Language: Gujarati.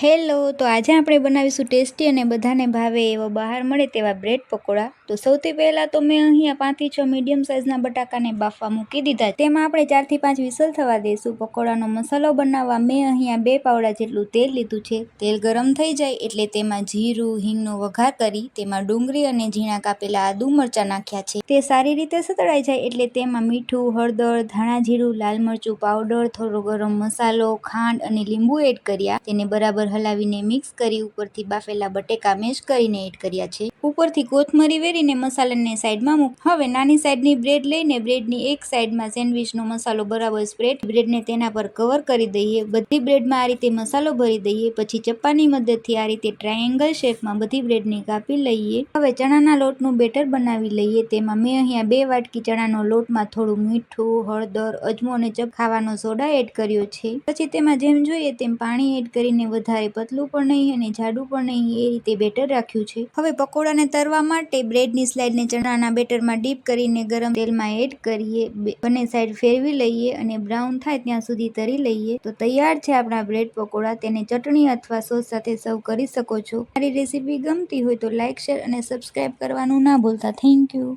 હેલો, તો આજે આપણે બનાવીશું ટેસ્ટી અને બધાને ભાવે એવા બહાર મળે તેવા બ્રેડ પકોડા। તો સૌથી પહેલાં તો મેં અહીંયા 5 થી 6 મીડિયમ સાઇઝના બટાકાને બાફવા મૂકી દીધા। તેમાં આપણે 4 થી 5 વિસલ થવા દઈશું। પકોડાનો મસાલો બનાવવા મેં અહીંયા 2 પાવડા જેટલું તેલ લીધું છે। તેલ ગરમ થઈ જાય એટલે તેમાં જીરું, હિંગનો વઘાર કરી તેમાં ડુંગળી અને ઝીણા કાપેલા આદુ મરચાં નાખ્યા છે। તે સારી રીતે સતળાઈ જાય એટલે તેમાં મીઠું, હળદર, ધાણા જીરું, લાલ મરચું પાવડર, થોડો ગરમ મસાલો, ખાંડ અને લીંબુ એડ કર્યા। તેને બરાબર હલાવીને મિક્સ કરી ઉપરથી બાફેલા બટેકા મેશ કરીને એડ કર્યા છે। ઉપરથી કોથમરી વેરીને મસાલાને સાઈડમાં મૂક। હવે નાની સાઈઝની બ્રેડ લઈને બ્રેડની એક સાઈડમાં સેન્ડવિચનો મસાલો બરાબર સ્પ્રેડ બ્રેડને તેના પર કવર કરી દઈએ। બધી બ્રેડમાં આ રીતે મસાલો ભરી દઈએ। પછી ચપ્પાની મદદથી આ રીતે ટ્રાયેંગલ શેપમાં બધી બ્રેડને કાપી લઈએ। હવે ચણાના લોટનું બેટર બનાવી લઈએ। તેમાં મેં અહીંયા 2 વાટકી ચણાનો લોટમાં થોડું મીઠું, હળદર, અજમો અને ખાવાનો સોડા એડ કર્યો છે। પછી તેમાં જેમ જોઈએ તેમ પાણી એડ કરીને વધારે પતલું પણ નહીં અને જાડું પણ નહીં એ રીતે બેટર રાખ્યું છે। હવે પકોડાને તળવા માટે બ્રેડની સ્લાઇડને ચણાના બેટરમાં ડીપ કરીને ગરમ તેલમાં એડ કરીએ। બંને સાઈડ ફેરવી લઈએ અને બ્રાઉન થાય ત્યાં સુધી તળી લઈએ। તો તૈયાર છે આપણા બ્રેડ પકોડા। તેને ચટણી અથવા સોસ સાથે સર્વ કરી શકો છો। મારી રેસીપી ગમતી હોય તો લાઇક, શેર અને સબસ્ક્રાઇબ કરવાનું ના ભૂલતા। Thank you.